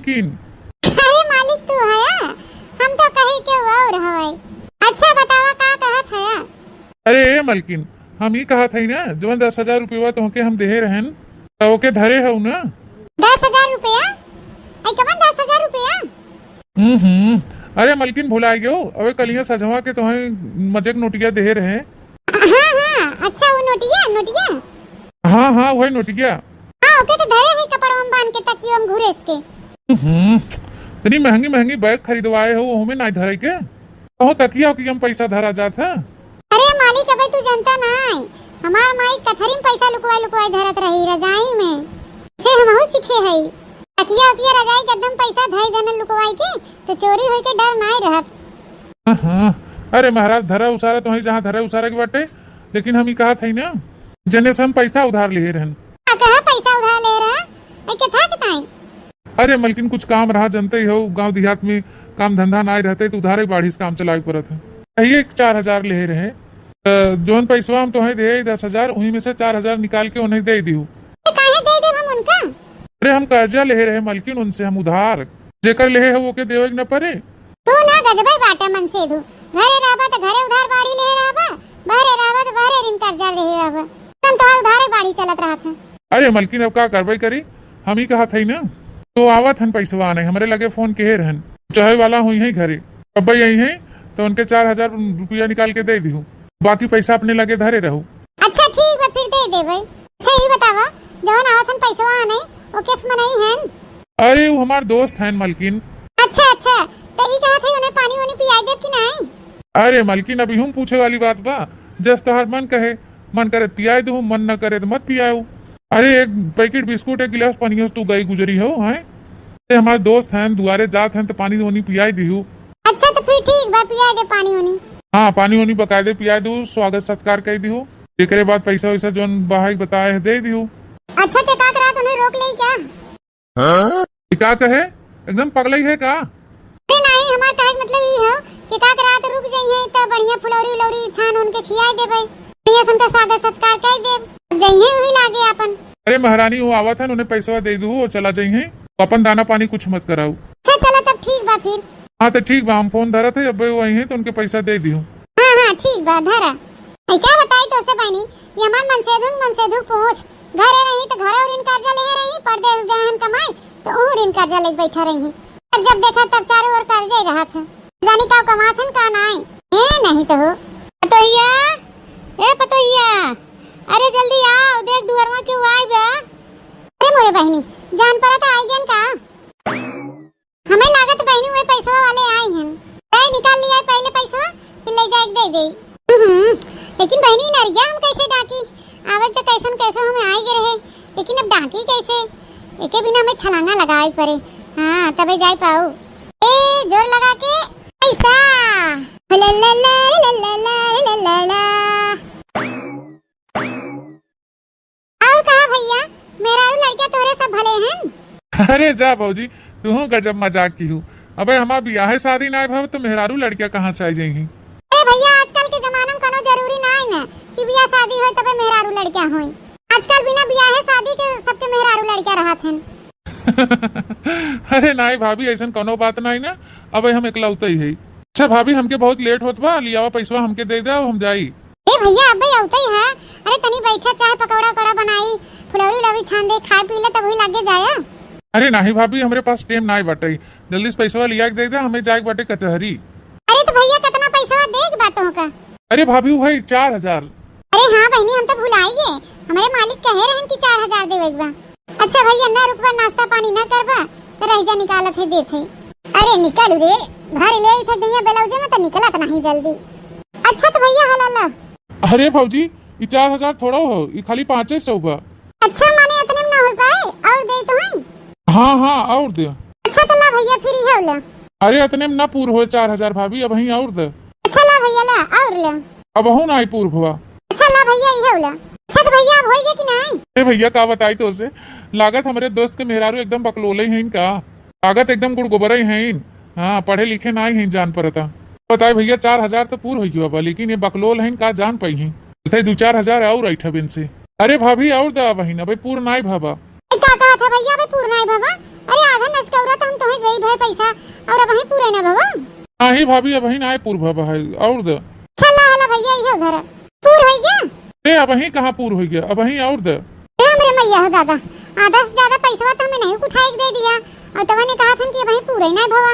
मलकिन? अरे मालिक तू है, हम तो कहे के और हवाई। अच्छा बतावा का कहत है? अरे मलकिन, हम ही कहा थी ना जो 10,000 रुपया तुमके हम दे रहन तो ओके धरे हूँ ना। 10,000 रुपया? आई कवन 10,000 रुपया? अरे मलकिन भुला गयो, अबे कलिया सजवा के तुम्हें मजक नोटिया दे रहे। हाँ अच्छा वो नोटिया हाँ वही नोटिया। हाँ ओके तो धरे है कपड़ों में बांध के तकियों में घुरेस के। इतनी महंगी बैग खरीदवाए हो हमें ना धरे के तो तकिया की हम पैसा धरा जाता। अरे मालिक अबे तू जनता नहीं, हमार माई कथरी में पैसा लुकवाई धरत रही रजाई में से हम बहुत सीखे है। तकिया उकिया रजाई के एकदम पैसा धई देने लुकवाई के तो चोरी होई के डर नहीं रहत। हाँ अरे महाराज धरा उसारा तो जहाँ धरा उसारा के बाटे, लेकिन हम ही कहा था ना जने से हम पैसा उधार ले रहन। कहा पैसा उधार ले रहा है के था किताई? अरे मलकिन कुछ काम रहा जनते ही हो, गांव देहात में काम धंधा ना रहते तो उधारे बाढ़ी से काम चलाए पड़त है। यही 4,000 ले रहे जोन पैसा हम तुम्हें दे 10,000 उन्हीं में से 4,000 निकाल के उन्हें दे दी। अरे हम कर्जा ले रहे मलकिन उनसे, हम उधार जेकर ले है वो के देवे न पड़े। तू ना गजबे बाटा मन से धू, घरे रहबा तो घरे उधार बाड़ी ले रहबा, बहरे रहबा तो बहरे ऋण कर्जा ले रहबा, तुम तो उधारे बाड़ी चलत रहा था। अरे मलकिन अब का करबई करी, हम ही कहा था ना तो आवत हन पैसा आने हमारे लगे फोन के रहन चाहे वाला हुई है घरे अब यही है तो उनके 4,000 रुपया निकाल के दे दी, बाकी पैसा अपने लगे धरे रहू। अच्छा ठीक है फिर दे दे भाई। अच्छा ये बतावा जवन आवत हन पैसा आने वो किस में नहीं है? अरे वो हमार दोस्त हैं मलकिन। अच्छा तो ये कहा था उन्हें पानी वानी पिया दे कि नहीं? अरे मलकिन अभी हम पूछे वाली बात बा, जस तोहार मन कहे, मन करे पिया दू, मन न करे तो मत पियाऊ। अरे एक पैकेट बिस्कुट एक गिलास पानी तू गई गुजरी हो हैं, हमारे दोस्त हैं दुआरे जात हैं तो पानी वानी पिया दी। अच्छा तो फिर ठीक बा पिया दे पानी वानी। हाँ पानी वानी बकायदे पिया दू, स्वागत सत्कार कर दी, एक बाद पैसा वैसा जो बाहर बताए दे दी। अच्छा तो का करा उन्हें रोक ले क्या? क्या कहे एकदम पगलई है का? अरे नहीं हमार कहे मतलब ये हो कि का करा तो रुक जाइए तो बढ़िया फुलौरी उलौरी छान उनके खियाई देबे, बढ़िया सुनकर स्वागत सत्कार कर दे जाइए वही लागे अपन। अरे महारानी वो आवत है उन्हें पैसा दे दू वो चला जाइए, अपन दाना पानी कुछ मत कराऊ। अच्छा चलो तब ठीक बा फिर। हाँ तो ठीक बा, हम फोन धरा थे अब वही है तो उनके पैसा दे दी। हाँ ठीक बा धरा। क्या बताई तो से बहनी ये हमार मन से दुख पहुँच घरे रही तो घरे ऋण कर्जा ले रही, परदेश जाहन कमाई तो वो ऋण कर्जा ले बैठा रही। जब देखा तब चारों ओर कर्जे रहा था, जानी का कमाथन का नहीं ये नहीं तो हो। पतोहिया ए पतोहिया अरे जल्दी आओ देख दुआरवा के आई बा। अरे मोरे बहनी जान पड़ा था आई गन का? हमें लागत बहनी वे पैसा वाले आई हैं, ए निकाल लिया पहले पैसा फिर ले जाके दे दे। लेकिन बहनी नरिया हम कैसे डाकी आवे तो कैसे हमें आई गए रहे, लेकिन अब डाकी कैसे एके बिना हमें छलांगा लगाई पड़े। हाँ तबे जाई पाऊ। ए जोर लगा के पैसा ला ला ला ला ला ला ला। और कहा भैया मेरा लड़का तोरे सब भले हैं? अरे जा भौजी तू गजब मजाक की हूँ, अबे हमारा ब्याह शादी ना भव तो मेहरारू लड़कियां कहाँ से आ जाएंगी? अरे भैया आजकल के जमाना में कोनो जरूरी नहीं ना कि ब्याह शादी हो तबे मेहरारू लड़कियां होई, आजकल बिना ब्याह शादी के सबके मेहरारू लड़कियां रहत हैं। अरे नहीं भाभी ऐसा कोनो बात नहीं ना, अब हम इकलौते ही है। अच्छा भाभी हमके बहुत लेट होत बा, लियावा पैसा हमके दे दे हम जाई। ए भैया अब औते ही है, अरे तनी बैठा चाहे पकौड़ा कड़ा बनाई फुलौरी लवी छान दे खाए पी ले तब ही लागे जाया। अरे नहीं भाभी हमारे पास टाइम नहीं बटे, जल्दी से पैसा लिया के दे दे, हमें जाए बटे कचहरी। अरे तो भैया कितना पैसा देख बातों का? अरे भाभी भाई 4,000। अरे हाँ बहनी हम तो भुलाई गए, हमारे मालिक कहे रहन कि 4,000 देवेगा। अच्छा भैया ना रुकबा नाश्ता पानी ना करबा तो रह जा निकालत है देथे। अरे निकल रे घर ले थे भैया ब्लाउज में तो निकलत नहीं जल्दी। अच्छा तो भैया हलाला। अरे भौजी ये 4,000 थोड़ा हो, ये खाली 500 बा। अच्छा माने इतने में ना हो पाए और दे तो है? हाँ और दे। अच्छा तो ला भैया फिर ही होला। अरे इतने में ना पूर हो 4,000 भाभी, अब ही और दे। अच्छा ला भैया ला और ला। अब हो ना पूर हुआ। अच्छा ला भैया ये होला। अच्छा तो भैया अब होएगा कि नहीं? अरे भैया का बताई तो उसे लागत हमारे दोस्त के मेहरारू एकदम बकलोले हैं इनका, लागत एकदम गुड़ गोबर हैं इन। हाँ पढ़े लिखे ना ही जान पड़ता। बताए भैया 4,000 तो पूर हो गया, लेकिन ये बकलोल है का जान पाई है 2-4 हजार और ऐठा बिन से। अरे भाभी और दा बहिन अबे पूर नाई भाबा। क्या कहा था भैया अबे पूरा है बाबा। अरे आधा नस कौरा तो हम तुम्हें दे भाई पैसा और अब वही पूरे ना बाबा। नहीं भाभी अब ना पूर्व भाई और द चला हला भैया ये उधर पूर हो गया। अरे अब कहाँ पूर हो गया, अब और द हमरे मैया हो दादा आधा से ज्यादा पैसा तो हमें नहीं उठाए दे दिया और तवा ने कहा था कि भाई पूरे ना भवा।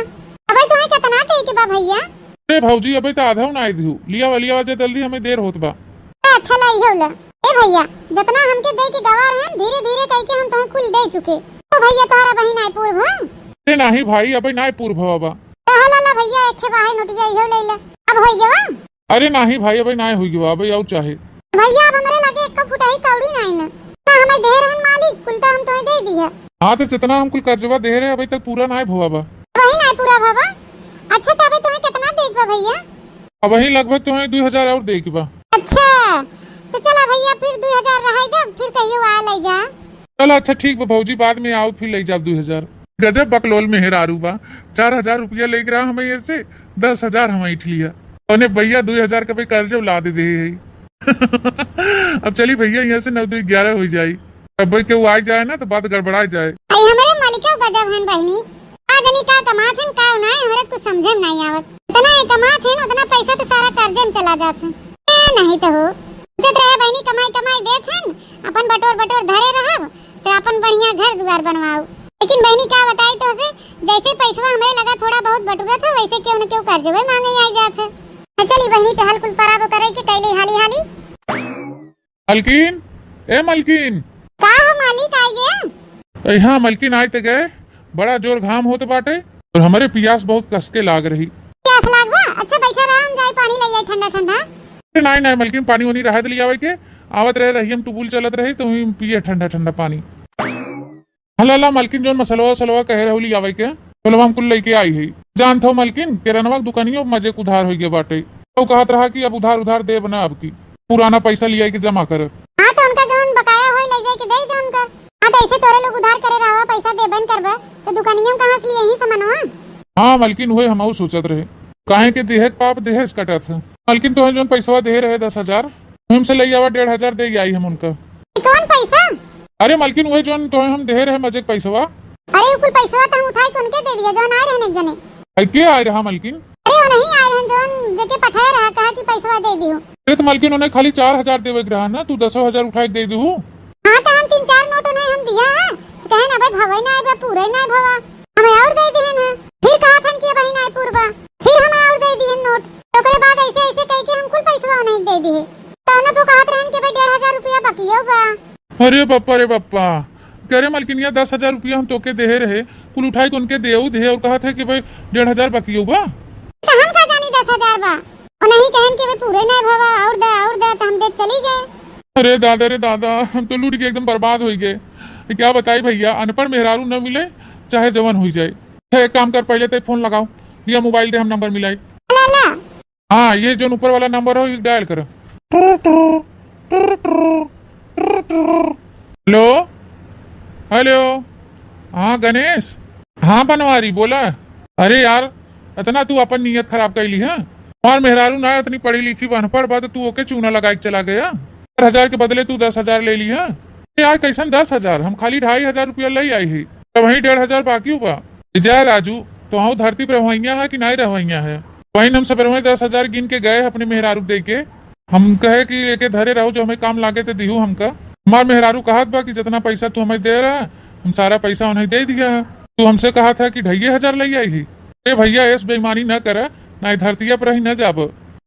अबे तुम्हें कितना दे के बा भैया? अरे भौजी अबे तो आधा ना दू लिया वाली आवाज जल्दी हमें देर होत बा। अच्छा लाई होला ए भैया जितना हमके दे के गवार हैं धीरे धीरे कह के हम तुम्हें कुल दे चुके। तो भैया तोहरा बहिन नाय पूर्व हां? अरे नहीं भाई अबे ना पूर्व बाबा। तो हला भैया एक बाहे नोटिया इहो ले ले अब हो गया। अरे नहीं भाई अबे ना हो गया अबे और चाहे भैया अब हमरे लगे एक फुटाई कौड़ी नहीं ना ना हमें दे रहन मालिक कुल तो हम तुम्हें दे दिया। हां तो जितना हम कुल कर्जवा दे रहे अबे तक पूरा ना भवा बा। वही ना पूरा भवा। अच्छा तो अबे तुम्हें कितना देगा भैया? अब वही लगभग तुम्हें 2000 और दे के बा। अच्छा तो चला भैया फिर 2000 रहेगा फिर कहियो आ ले जा। चलो अच्छा ठीक बा भौजी बाद में आओ फिर ले जाओ 2000। गजब बकलोल मेहरारू बा 4000 रुपया लेके रहा हमें ये से 10,000 हम इठ लिया और भैया 2000 का भी कर्ज ला दे अब चली भैया यहाँ से 9 2 11 हो जाये। अब भाई केहू आ जाए ना तो बात गड़बड़ा जाए। आई हमारे मालिका गजब हन बहनी आदमी का कमात हन का ना हमरा कुछ समझ नहीं आवत। इतना कमात है उतना पैसा तो सारा कर्जे में चला जात है। नहीं तो हो जब रहे बहनी कमाई कमाई देत हन अपन बटोर बटोर धरे रहब तो अपन बढ़िया घर द्वार बनवाओ। लेकिन बहनी का बताई तो से जैसे पैसा हमें लगा थोड़ा बहुत बटुरा था वैसे क्यों न क्यों कर्जे में मांगे आई जात है। चली बहनी तो हल कुल पराब करे के कैले हाली हाली। मलकिन ए मलकिन का हो मालिक आ गया? यहाँ मलकिन आए तो गए बड़ा जोर घाम होते बाटे और हमारे पियास बहुत कसके लाग रही। प्यास लागवा? अच्छा बैठा रहा हम जाए पानी ले आई ठंडा ठंडा। नहीं नहीं मलकिन पानी वानी रहा लिया के आवत रही हम टुबुल चलत रही तो पिए ठंडा ठंडा पानी। हला मलकिन जो मसलवा सलवा कह रही आवे के चलो हम कुल लेके आई है। जानत हो मलकिन किरानवा दुकानियों मजे उधार हो गए बाटे तो कहत रहा कि अब उधार उधार दे बना अब की पुराना पैसा लिया के जमा कर। हां तो उनका जोन बकाया होई ले जाए के दे दे उनका। हां तो ऐसे तोरे लोग उधार करे रहा पैसा दे बन करबा तो दुकानियों कहां से लिए ही सामानवा। हां मलकिन हुए हम सोचत रहे काहे के देह पाप देह कटा था। मलकिन तो जो पैसा दे रहे 10,000 हमसे ले आवा 1,500 दे आई हम उनका। कौन पैसा? अरे मलकिन हुए जो तो हम दे रहे मजे पैसा। अरे कुल पैसा तो हम उठाई कोन के दे दिया जोन आए रहने जने। आई के आए रहा मलकिन? अरे वो नहीं आए रहन जोन जेके पठाए रहा कहा कि पैसा दे दियो। अरे तो मलकिन उन्हें खाली 4,000 देवे के रहा ना तू 10,000 उठाई दे दू। हां तो हम 3-4 नोट उन्हें हम दिया है कहे ना भाई भवई ना आए पूरे ना भवा हमें और दे दिहन है। फिर कहा था कि भाई ना पूर्वा फिर हमें और दे दिहन नोट तो के बाद ऐसे ऐसे कह के हम कुल पैसा उन्हें दे दिए तो ना तो कहत रहन कि भाई 1,500 रुपया बाकी होगा। अरे बप्पा रे बप्पा कह रहे मलकिन यार 10,000 रुपया हम तोके दे रहे कुल उठाई उनके देऊ दे और कहा था कि भाई 1,500 बाकी होगा। हम का जानी 10,000 बा और नहीं कहन के भाई पूरे ना भवा और दा तो हम दे चली गए। अरे दादा हम तो लूट के एकदम बर्बाद हो गए। क्या बताई भैया अनपढ़ मेहरारू न मिले चाहे जवान हो जाए। एक काम कर पहले तो फोन लगाओ या मोबाइल दे हम नंबर मिलाई। हाँ ये जो ऊपर वाला नंबर हो डायल करो। हेलो हेलो हाँ गणेश हाँ बनवारी बोला। अरे यार इतना तू अपन नियत खराब कर ली है और मेहरारू ना इतनी पढ़ी लिखी अनपढ़ बात तू ओके चूना लगा के चला गया। 4,000 के बदले तू 10,000 ले ली है। यार कैसन 10,000 हम खाली 2,500 रुपया ले आई है तो वही 1,500 बाकी हुआ। जय राजू तो हम धरती पर रवैया है कि नहीं रवैया है वही हम सब 10,000 गिन के गए अपने मेहरारू दे के हम कहे कि लेके धरे रहो जो हमें काम लागे तो दिहू हमका। हमार मेहरारू कहत बा कि जितना पैसा तू हमें दे रहा हम सारा पैसा उन्हें दे दिया है। तू हमसे कहा था कि 2,500 ले आई ही। अरे भैया ऐस बेईमानी न कर ना धरतिया पर ही न जाब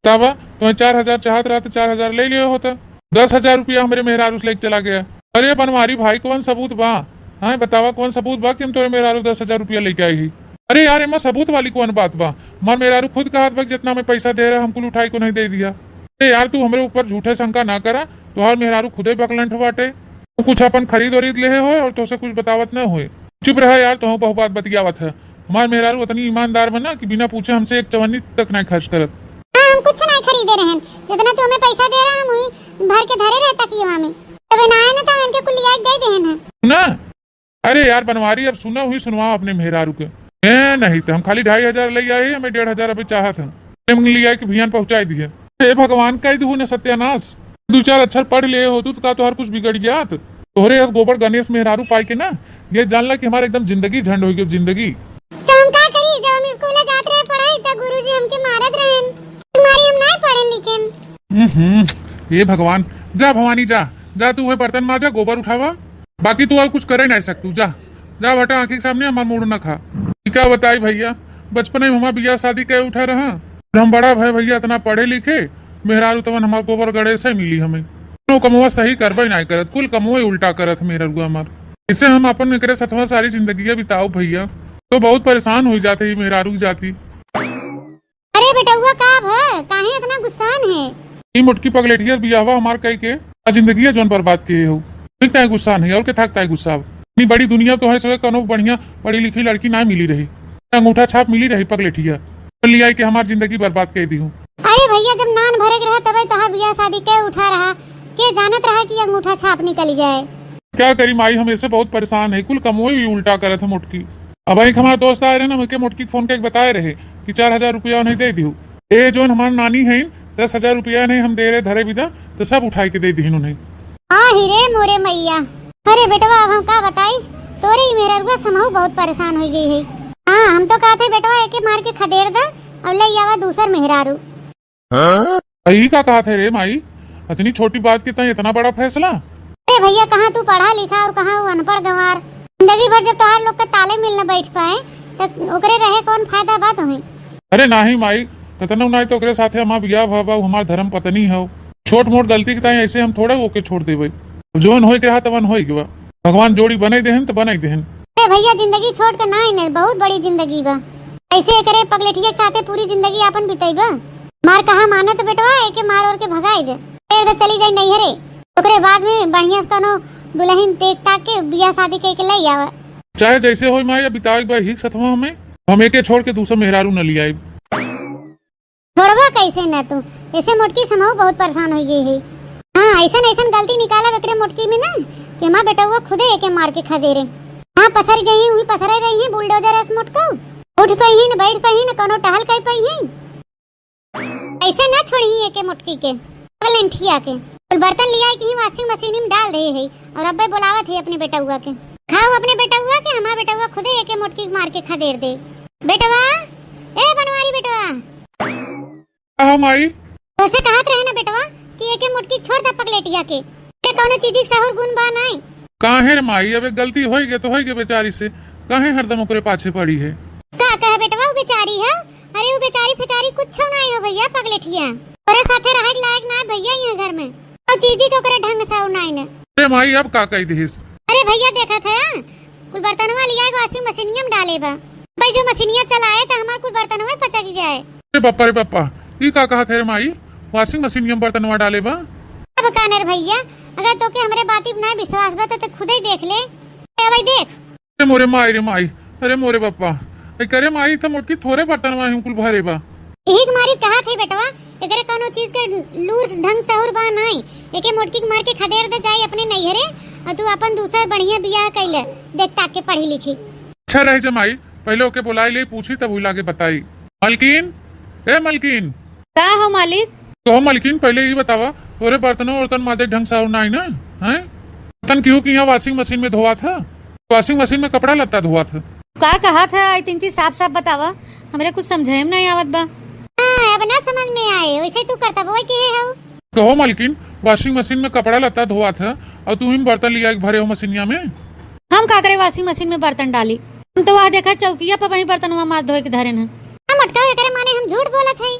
तब तुम्हें 4,000 चाहत रहा तो 4,000 ले लिया होता। 10,000 रुपया हमारे मेहरारू से लेके चला गया। अरे बनवारी भाई कौन सबूत बा? हाँ बतावा कौन सबूत बा कि हम तोरे मेहरारू 10,000 रुपया लेके आई ही। अरे यार एमा सबूत वाली कौन बात बा? हमार मेहरारू खुद कहत बा जितना मैं पैसा दे रहा हमको उठाई को नहीं दे दिया। अरे यार तू हमारे ऊपर झूठे शंका ना करा तुहार मेहरारू खुदे बकलंठ बाटे। तू कुछ अपन खरीद वरीद ले हो और तो कुछ बतावत न हो। चुप रहा यार तो बहु बात बतियावत है। हमार मेहरारू उतनी ईमानदार बना कि बिना पूछे हमसे एक चवन्नी तक नहीं खर्च करत। हम कुछ नहीं खरीदे रहन जितना तू हमें पैसा दे रहा हम वही भर के धरे रहता कि हमें तबे ना आए ना तो इनके कुल लिया दे देहन है सुना। अरे यार बनवारी अब सुना हुई सुनवाओ अपने मेहरारू के। नहीं तो हम खाली 2,500 ले आए हमें 1,500 अभी चाहत है लिया कि भियान पहुंचाई दिए। हे भगवान कह दू न सत्यानाश 2-4 अक्षर पढ़ ले हो तो का तोहर कुछ बिगड़ जात। तोहरे यस गोबर गणेश मेहरारू पाई के ना ये जानला कि हमारे एकदम जिंदगी झंड हो गई जिंदगी। तो हम का करी जब हम स्कूल जात रहे पढ़ाई त गुरुजी हमके मारत रहन। तुम्हारी हम नहीं पढ़े लिखन। हे भगवान, जा भवानी जा जा, तू वह बर्तन माजा गोबर उठावा, बाकी तू और कुछ करे नहीं सकतू। जा जा बेटा, आंखी के सामने हमार मुड़ न खा। क्या बताई भैया, बचपन में हमारा बिया शादी के उठा रहा, हम बड़ा भाई भैया इतना पढ़े लिखे मेहरारू तवन हमार गोबर गड़े से मिली हमें। तो कमुआ सही करबे नहीं करत, कुल कमुआ उल्टा करत मेहरुआ हमार। इससे हम अपन करे सतवा सारी जिंदगी बिताओ भैया, तो बहुत परेशान हो जाते ही मेहरारू जाती। अरे बेटा हुआ का है, काहे इतना गुस्सान है? ई मोटकी पगलेटिया बियाहवा हमार कई के जिंदगी जोन बर्बाद किए हो, क्या गुस्सा नहीं और के थकता है गुस्सा। इतनी बड़ी दुनिया तो है सवे कनो बढ़िया पढ़ी लिखी लड़की ना मिली रही, अंगूठा छाप मिली रही पगलेटिया, लिया कि हमारी जिंदगी बर्बाद कर दी हूँ। अरे भैया जब नान भरे रहा तब तहा बियाह शादी के उठा रहा, के जानत रहा कि अंगूठा छाप निकल जाए। क्या करी माई, हम ऐसे बहुत परेशान है, कुल कमोई भी उल्टा करे थे मोटकी। अब एक हमारे दोस्त आए रहे ना, मुझे मोटकी फोन के बताए रहे कि 4000 रुपया उन्हें दे दी। ए जो हमारी नानी है 10,000 रुपया नहीं हम दे रहे धरे विदा, तो सब उठाई के दे दी उन्हें। हाँ हिरे मोरे मैया। अरे बेटवा अब हम का बताई, तोरे ही मेरा रुआ समूह बहुत परेशान हो गई है। हाँ हम तो कहते बेटवा एक मार के खदेड़ दा, अब ले आवा दूसर मेहरारू। यही का कहा थे रे माई, इतनी छोटी बात की इतना बड़ा फैसला। अरे भैया कहाँ तू पढ़ा लिखा और कहाँ अनपढ़ गंवार, जिंदगी भर जब तोहार लोग के ताले मिल न बैठ पाए तो ओकरे रहे कौन फायदा बात है। अरे नाही माई, कतनो नहीं तो ओकरे साथे हमार बियाह भवा हमार धर्म पत्नी हो, छोट मोट गलती के ताई ऐसे हम थोड़े ओके छोड़ देबे, जोन होई के रहा तवन होई के बा, भगवान जोड़ी बनाई देहन तो बनाई देहन। अरे भैया जिंदगी छोड़ के ना ही बहुत बड़ी जिंदगी बा, ऐसे करे पगलेटिया के साथे पूरी जिंदगी अपन बिताईबा। मार कहा माने तो बेटवा एके मार और के भगाई दे, तो चली जाई नहीं हरे, ओकरे बाद में बढ़िया से कनो दुल्हन देख ताक के बियाह शादी के ले आवा। चाहे जैसे होई माई बिताई बा ही सतवा हमें, हम एके छोड़ के दूसरा मेहरारू न लियाई। छोड़वा कैसे न तू, ऐसे मोटकी समूह बहुत परेशान हो गई है। हाँ ऐसा ऐसा गलती निकाला बेकरे मोटकी में ना कि माँ बेटा हुआ खुदे एके मार के खा दे रहे। हाँ पसर गई हुई पसर रही है बुलडोजर ऐसे मोटको, उठ पई ही न बैठ पई ही न कोनो टहल कई पई ही, ऐसे ना छोड़ी एके मोटकी के पगलेंठिया के। और बर्तन लिया कि वॉशिंग मशीन में डाल रहे है और अब्बे बुलावत है अपने बेटा हुआ के, खाओ अपने बेटा हुआ के, हमारा बेटा हुआ खुदे एके मोटकी मार के खा दे दे। बेटवा ए बनवारी बेटवा। हाँ माई, तो से कहत रहे ना बेटवा कि एके मोटकी छोड़ दे पगलेटिया के, ते कोनो चीज के सहर गुण बा नहीं। काहे रे माई, अब गलती होई के तो होई के बेचारी से, काहे हरदम ओकरे पाछे पड़ी है। का कहे बेटवा वो बेचारी है, अरे वो बेचारी फेचारी कुछ नहीं हो भैया पगलेटिया, तोरे साथे रहे लायक ना भैया यहाँ घर में, और चीजी के ओकरे ढंग से नहीं ने। अरे माई अब का कही देहिस। अरे भैया देखा था कुल बर्तनवा लिया वॉशिंग मशीन में डाले बा, भाई जो मशीनिया चलाए तो हमार कुल बर्तनवा पचक जाए। रे पापा ये का कहा थे माई, वॉशिंग मशीन में बर्तनवा डाले बा। अब कानर भैया अगर तो के हमरे बाती ना विश्वास बा तो खुद ही देख ले, ए भाई देख। अरे मोरे माई रे माई, अरे मोरे पापा करे माई तो मोटकी थोड़े बर्तनवा हम कुल भरे बा। यही मारी कहा थे बेटवा एकरे कोनो चीज के लूर ढंग से और बा नहीं, एके मोटकी मार के खदेड़ दे जाए अपने नैहरे, और तू अपन दूसरा बढ़िया बियाह कैले देख ताक के पढ़ी लिखी। अच्छा रहे जमाई, पहले ओके बुलाई ले पूछी तब बुला के बताई। मलकिन ए मलकिन। का हो मालिक? तो मलकिन पहले ये बतावा तोरे बर्तनों बर्तन माजे ढंग से और नहीं ना है, बर्तन क्यों कि यहाँ वॉशिंग मशीन में धोआ था, वॉशिंग मशीन में कपड़ा लत्ता धोआ था। का कहा था आई तीन चीज साफ साफ बतावा, हमरे कुछ समझे में नहीं आवत बा। अब ना समझ में आए वैसे तू करता बोल के है हो। कहो मलकिन वॉशिंग मशीन में कपड़ा लत्ता धोआ था और तू ही बर्तन लिया भरे हो मशीनिया में। हम का करे वॉशिंग मशीन में बर्तन डाली, हम तो वहाँ देखा चौकिया पर वही बर्तन मार धोए के धरे न। हम अटका करे माने हम झूठ बोलत है।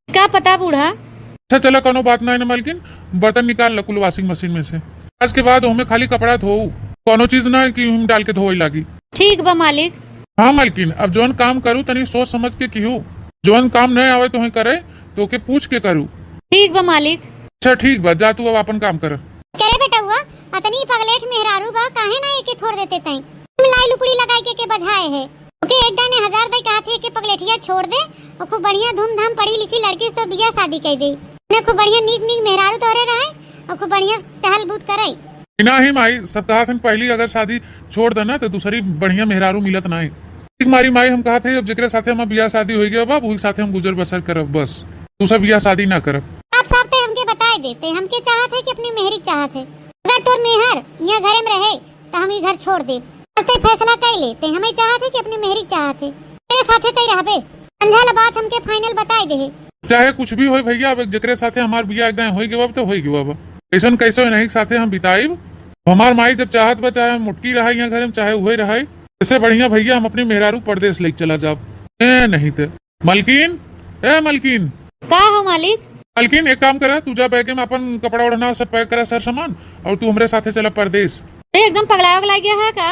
क्या पता बूढ़ा। अच्छा चला कोनो बात नहीं ना मलकिन, बर्तन निकाल कुल वॉशिंग मशीन में से, आज के बाद हमें खाली कपड़ा धो, कोनो चीज ना कि हम डाल के धोई लागी। ठीक बा मालिक। हाँ मलकिन अब जोन काम करूँ तनी सोच समझ के क्यों, जोन काम नहीं आवे तो करे तो के पूछ के करूँ। ठीक बा मालिक। अच्छा ठीक बा, जा तू अब अपन काम कर। करे बेटा हुआ अतनी पगलेट मेहरारू बा काहे ना एके छोड़ देते तई, लाई लुकड़ी लगाई के बजाए है ओके एक दाने 1000 दे कहा थे कि पगलेटिया छोड़ दे और खूब बढ़िया धूमधाम पढ़ी लिखी लड़की से तो बियाह शादी कर दे, ने खूब बढ़िया नीक नीक मेहरारू तोरे रहे और खूब बढ़िया टहल बूत करे। ना ही माई सब कहा था पहली अगर शादी छोड़ देना तो दूसरी बढ़िया मेहरारू मिलत नहीं। मारी माई हम कहा थे अब जेकरे साथे हम बियाह शादी हो गया बाबू साथे हम गुजर बसर करब, बस दूसरा बियाह शादी ना करब। आप साहब हमके बताए देते हमके चाहत है कि अपनी मेहरी चाहत है, अगर तोर मेहर यहाँ घरे में रहे तो हम ये घर छोड़ दे। ते फैसला कर ले, ते हमें चाहते कि अपनी मेहरी चाहते तेरे साथे तय रहबे। समझा ला बात, हमके फाइनल बताई दे। चाहे कुछ भी हो भैया, अब जकरे साथे हमार बिया एकदम हो गए तो हो गए। कैसन कैसे नहीं साथे हम बिताइब। हमार माई जब चाहत बा चाहे मुटकी रहा यहाँ घर में चाहे वही रहा, इससे बढ़िया भैया हम अपनी मेहरारू परदेश लेके चला जाब। नहीं तो मलकिन, ए मलकिन। का हो मालिक? मलकिन एक काम करा, तू जा बैग में अपन कपड़ा ओढ़ना सब पैक करा सर सामान, और तू हमरे साथे चला परदेश। एकदम पगला वगला गया है का?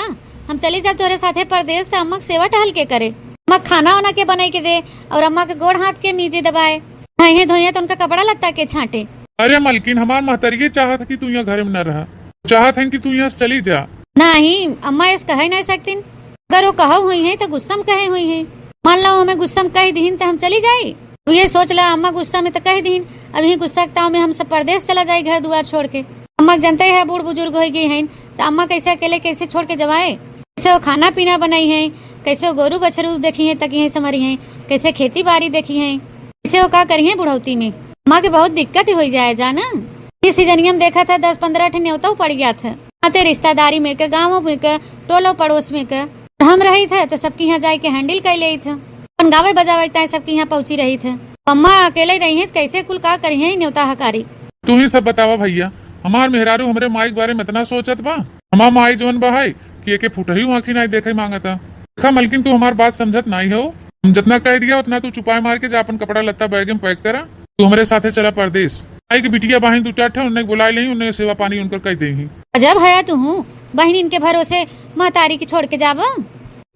हम चली जब तोरे साथे परदेश तो अम्मा सेवा टहल के करे, अम्मा खाना वाना के बनाई के दे और अम्मा के गोड़ हाथ के नीचे दबाए, धोइए धोइए तो उनका कपड़ा लगता के छाटे। अरे मलकिन, हमार महतरिये चाहत कि तू यहाँ घर में न रहा, चाहत है कि तू यहाँ से चली जा। नहीं, अम्मा इस कह नहीं सकती। अगर वो कहा हुई है तो गुस्सा में कहे हुई है। मान लो हमें गुस्सा में कह दीन तो हम चली जाये। तो ये सोच ला अम्मा गुस्सा में तो कह दीन, अभी गुस्सा में हम सब परदेश चला जाये घर दुआर छोड़ के। अम्मा जानते है बूढ़ बुजुर्ग हो गई है तो अम्मा कैसे अकेले कैसे छोड़ के जवाए। कैसे वो खाना पीना बनाई है, कैसे वो गोरू बछरू देखी है तकी है समरी है, कैसे खेती बाड़ी देखी है, कैसे वो का करी है बुढ़ौती में। अम्मा के बहुत दिक्कत ही हो जाए जाना। इस सीजनिया में देखा था 10-15 ठे न्योता पड़ गया था, आते रिश्तेदारी में के गाँवों में के टोलो पड़ोस में के हम रही थे तो सबके यहाँ जाके हैंडल कर ले थे, अपन गावे बजावे सबके यहाँ पहुँची रही थे। अम्मा अकेले रही है कैसे कुल का करी है न्योता हकारी। तू ही सब बतावा भैया, हमार मेहरारू हमरे माई के बारे में इतना सोचत बा। हमार माई जवन बहाई कि एक फुटही आँखी नहीं देखे मांगता। देखा मलकिन, तू हमार बात समझत नहीं हो। हम जितना कह दिया उतना तू चुपाए मार के जा अपन कपड़ा लत्ता बैग में पैक करा, तू हमारे साथे चला परदेश। आई की बिटिया बहन 2-4 ठे उन्हें बुलाई नहीं, उन्हें सेवा पानी उनकर कह दे। अजब है तू हूँ, बहन इनके भरोसे महतारी की छोड़ के जाबा।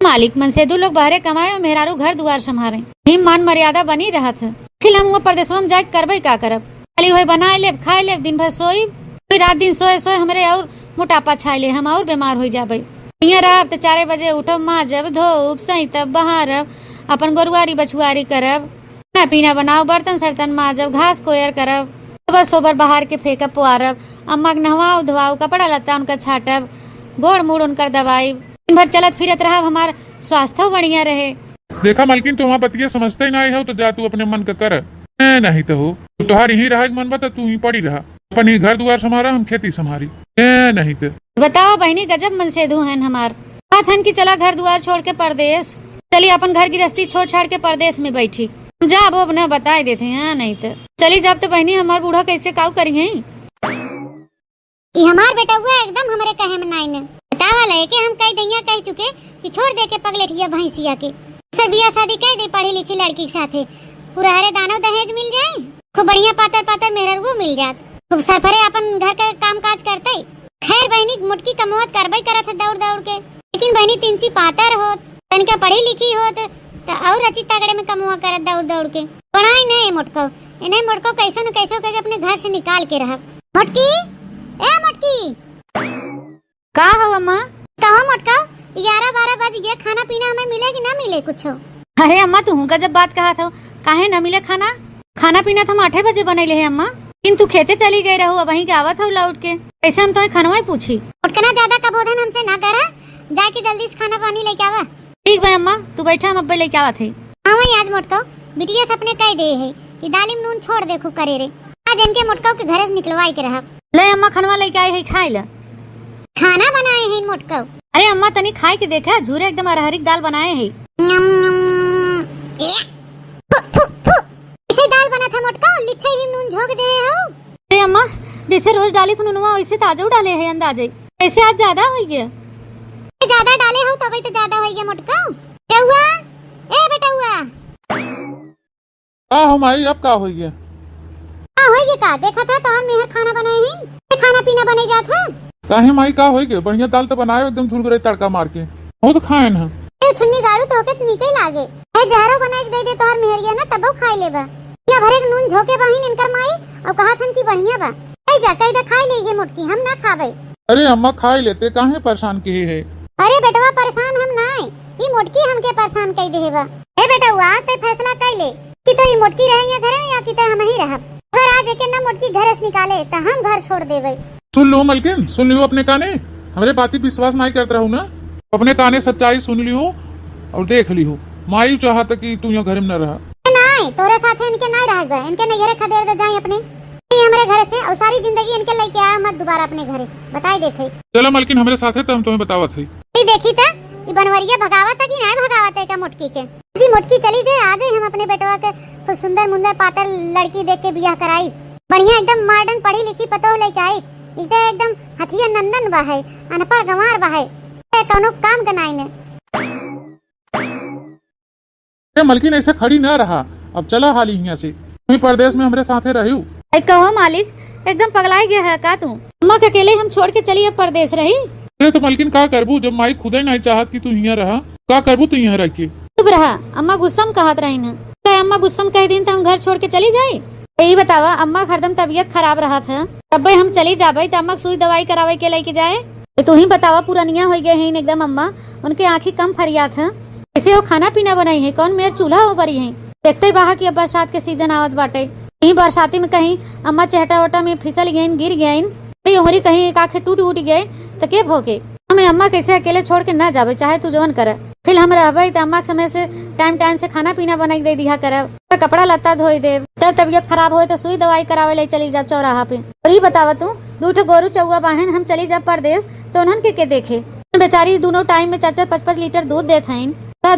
मालिक मन से 2 लोग बाहरे कमाए और मेहरारू घर दुआर संभारे, हिम मान मर्यादा बनी रहा था। फिर हम वो परदेश में जाके करबे का करब, खाली वही बनाए ले खाए ले दिन भर सोई, फिर रात दिन सोए सोए हमरे और मोटापा छाए ले, हम और बीमार हो जाबे। यहाँ रह तो 4 बजे उठब, माँ जब धोब सही तब बहारब, अपन गोरुआरी बछुआरी करब, खाना पीना बनाओ, बर्तन सर्तन माजब, घास कोयर करब, सोबर सोबर बाहर के फेंकब पुआरब, अम्मा के नहवाओ धोवाओ, कपड़ा लत्ता उनका छाटब, गोड़ मुड़ उनकर दवाई, दिन भर चलत फिरत रहा, हमार स्वास्थ्य बढ़िया रहे। देखा मलकिन, तुम बतिया समझते ही नहीं हो तो जा तू अपने मन का कर। नहीं तो हो तुहार यही रहा मन बता, तू ही पड़ी रहा, अपन ही घर दुआर संभारा, हम खेती संभारी। नहीं तो बताओ बहनी, गजब मन से धू है हमार बात है कि चला घर दुआर छोड़ के परदेश चली, अपन घर गृहस्थी छोड़ छाड़ के परदेश में बैठी जा वो अपना बता देते हैं। नहीं तो चली जाब तो बहनी हमार बूढ़ा कैसे काउ करी है। हमार बेटा हुआ एकदम हमारे कहे में नहीं न बतावा ले के हम कह दैया कह चुके कि छोड़ दे के पगलेठिया भैंसिया के सर बिया शादी कह दे, पढ़ी लिखी लड़की के साथे पूरा हरे दानो दहेज मिल जाए, खूब बढ़िया पातर पातर मेहररू मिल जात, खूब सरफरे अपन घर के काम काज करते। खैर बहनी मुटकी कमवत करबई करत है दौड़ दौड़ के, लेकिन बहनी तिनसी पातर होत तनिका पढ़ी लिखी होत तो और रची तगड़े में कमवा करत दौड़ दौड़ के। पढ़ाई नहीं मोटको इन्हें मोटको कैसो न कैसो करके अपने घर से निकाल के रहा। मोटकी, ए मोटकी। का हो अम्मा? कहो मोटका, 11-12 बज गया, खाना पीना हमें मिले कि ना मिले कुछ? अरे अम्मा तू का जब बात कहा था काहे न मिले खाना, खाना पीना तो हम 8 बजे बनैले है अम्मा, लेकिन तू खेते चली गई रहो, अब वहीं आवत हो लौट के, कैसे हम तुम्हें खानवा पूछी। उठना ज्यादा कबोधन हमसे ना करा, जाके जल्दी से खाना पानी लेके आवा। ठीक भाई अम्मा, तू बैठा, हम अब लेके आवत है। हाँ वही आज मोटको बिटिया सपने कह दे है कि दालिम नून छोड़ दे खूब करे रे, आज इनके मोटको के घर से निकलवाई के रहा। ले अम्मा खानवा लेके आए है, खाए ला। खाना बनाए हैं मोटको? अरे अम्मा तनी खाए के देखा, झूरे एकदम अरहरी दाल बनाए है। ऐसे दाल बना था मोटको, लिच्छे ही नून झोंक दे हो। अरे अम्मा जैसे रोज डाली थी नुनवा वैसे ताजा डाले है अंदाजे, ऐसे आज ज्यादा हो गया। ज्यादा डाले हो तभी तो ज्यादा हो गया मोटको। बेटुआ, ए बेटुआ। हम आई अब का हो गया? हाँ हो गया का, देखा था तो हम मेहर खाना बनाए हैं, खाना पीना बने जा था। काहे माई का हो गया? बढ़िया दाल तो बनाए एकदम झुलगरे तड़का मार के, हो तो खाए ना। ए छुन्नी गाड़ू तो के निकल लागे है, जहरो बना के दे दे तोहर मेहरिया ना तबो खाई लेबा। या भरे नून झोके बहिन इनकर माई और कहा थन की बढ़िया बा, ए जा कह दे खाई ले ये मोटकी, हम ना खावे। अरे अम्मा खाई लेते, काहे परेशान किए है? अरे बेटवा परेशान हम ना है, ई मोटकी हमके परेशान कई देबा। ए बेटवा ते फैसला कर ले कि तो ई मोटकी रहे या घर में या कि तो हम ही रहब। अगर आज एके ना मोटकी घर से निकाले तो हम घर छोड़ देबे। सुन लो मलकिन, सुन लियो अपने काने, हमरे बाती विश्वास नहीं करता रहू ना, अपने काने सच्चाई सुन लियो और देख लियो। माई चाहता कि तू यहाँ घर में न रहा। नहीं तोरे साथे इनके नहीं रहबे, इनके नहीं घरे खदेर दे जाई अपने। ई हमरे घर से और सारी जिंदगी इनके लेके आया मत दोबारा अपने घरे, बताई देखे। चलो मालकिन हमारे साथ है तो हम तुम्हें बतावत है। देखी था ये बनवरिया भगावत है कि नहीं भगावत है का मुटकी के। जी मुटकी चली जाए आ जाए, हम अपने बेटवा के खूब सुंदर मुंदर पातर लड़की देख के बियाह कराई, बढ़िया एकदम मॉडर्न पढ़ी लिखी पतो लेके आई, एकदम हथिया नंदन बा है, अनपढ़ गंवार बा है, कौनो काम गनाई ने। मालकिन ऐसे खड़ी न रहा, अब चला हाल यहाँ से, तुम परदेश में हमारे साथ रहू। कहो मालिक एकदम पगलाई गया है का तू? अम्मा के अकेले हम छोड़ के चली अब परदेश रही। अरे तो मालकिन का करबू, जब माई खुद ही नहीं चाहत कि तू यहाँ रहा, का करबू तू यहाँ रह के? चुप रहा, अम्मा गुस्सम कहत रही न, अम्मा गुस्सम कह दिन तो हम घर छोड़ के चली जाये। यही बतावा, अम्मा हरदम तबीयत खराब रहा था, तब हम चली जाबे तो अम्मा सुई दवाई करावे के लेके जाए। तो तू ही बतावा, पुरानिया हो गए हैं एकदम अम्मा, उनके आँखी कम फरियाद है, इसे वो खाना पीना बनाई है, कौन मेरे चूल्हा हो बरी है। देखते बाहा की अब बरसात के सीजन आवत बाटे, कहीं बरसाती में कहीं अम्मा चहटा वटा में फिसल गए गिर गए, उमरी कहीं एक आंखें टूट उठ गए तो के भोगे। हमें अम्मा कैसे अकेले छोड़ के न जावे, चाहे तू जवन करे, फिर हम रहबे तो अम्मा समय से टाइम से खाना पीना बना दे दिया करब, कपड़ा लत्ता धोई दे, तब तबियत खराब हो तो सुई दवाई करावे ले चली जा चौराहा पे। और ये बतावा तू, दूठो गोरू चौवा बहन हम चली जा परदेश तो उन्हन के देखे, बेचारी दोनों टाइम में 4-5 लीटर दूध देत हैं,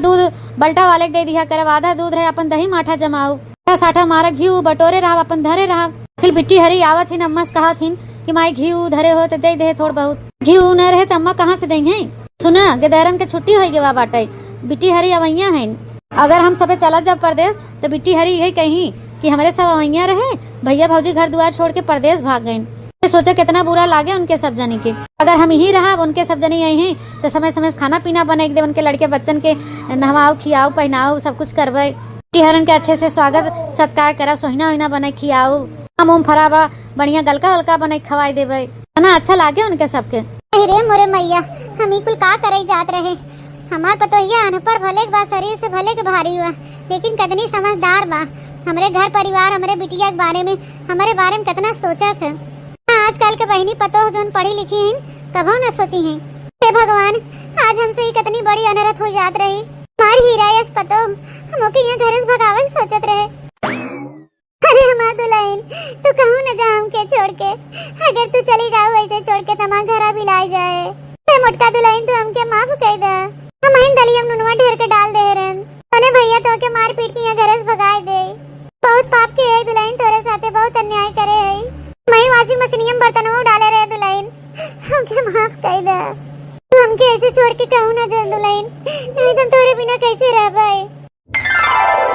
दूध बल्टा वाले दे दिया करब, आधा दूध रहे अपन दही माठा जमाऊ, साठा मारा घी बटोरे रहा अपन धरे रहा। फिर बिट्टी हरी आवत हिन, अम्मा से कहा थी कि माई घी धरे हो तो दे दे थोड़ बहुत, घी न रहे तो अम्मा कहाँ से देंगे। सुना गेदहरन के छुट्टी हो गई बाटे, बिट्टी हरी अवैया है, अगर हम सबे चला जब परदेश तो बिट्टी हरी यही कहीं कि हमारे सब अवैया रहे, भैया भौजी घर द्वार छोड़ के परदेश भाग गए। सोचा कितना बुरा लागे उनके सब जनी के, अगर हम यही रहा उनके सब जनी यही हैं तो समय समय से खाना पीना बना दे, उनके लड़के बच्चन के नहवाओ खियाओ पहनाओ सब कुछ करवाए, टिहरन के अच्छे से स्वागत सत्कार करब, सोहिना वहीना बना खियाओ, हम फराबा बढ़िया गलका वलका बना खवाई देवे, ना अच्छा लागे उनके सबके। अरे मोरे मैया, हम ही कुल का करे जात रहे, हमार पतोहिया अनपढ़ भले के बा, शरीर से भले के भारी हुआ, लेकिन कितनी समझदार बा, हमरे घर परिवार हमरे बिटिया के बारे में हमारे बारे में कितना सोचत है। आजकल के बहनी पतो जोन पढ़ी लिखी हैं कभो न सोची हैं। हे भगवान, आज हमसे ही कितनी बड़ी अनर्थ हो जात रही, मार हीरा यस पतो हमके यहाँ घर से भगावे सोचत रहे। अरे हमार दुल्हन, तू कहूँ न जा हमके छोड़ के, अगर तू चली जाओ ऐसे छोड़ के तमा घरा बिलाई जाए। हे मोटका दुल्हन, तू हमके माफ कर दे, हम इन दलियम नुनवा ढेर के डाल दे रन, तने भैया तो के मार पीट के यहाँ घर से भगाए दे, बहुत पाप के है दुल्हन, तोरे साथे बहुत अन्याय करे है, मैं वाशिंग मशीन में बर्तनों डाले रहे दुल्हन, हमके माफ कर दे, तू हमके ऐसे छोड़ के कहूँ ना जा दुल्हन, नहीं तो तोरे बिना कैसे रह पाए।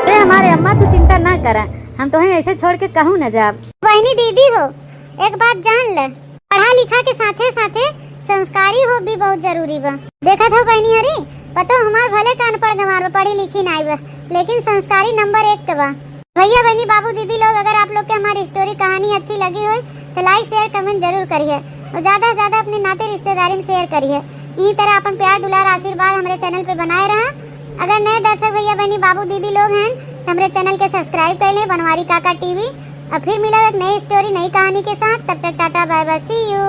ए हमारे अम्मा तू चिंता ना करा, हम तो ऐसे छोड़ के कहूँ न जाब। बहनी दीदी हो, एक बात जान ले, पढ़ा लिखा के साथे साथे संस्कारी हो भी बहुत जरूरी बा। देखा था बहनी हरी, पतो हमार भले कान पड़ गंवार पढ़ी लिखी नहीं बा, लेकिन संस्कारी नंबर 1 के बा। भैया बहनी बाबू दीदी लोग, अगर आप लोग के हमारी स्टोरी कहानी अच्छी लगी हो तो लाइक शेयर कमेंट जरूर करिए, और ज्यादा से ज्यादा अपने नाते रिश्तेदारी में शेयर करिए। इसी तरह अपन प्यार दुलार आशीर्वाद हमारे चैनल पे बनाए रहा। अगर नए दर्शक भैया बहनी बाबू दीदी लोग हैं तो हमारे चैनल के सब्सक्राइब कर लें, बनवारी काका टीवी। और फिर मिला एक नई स्टोरी नई कहानी के साथ, तब तक tata bye bye, see you.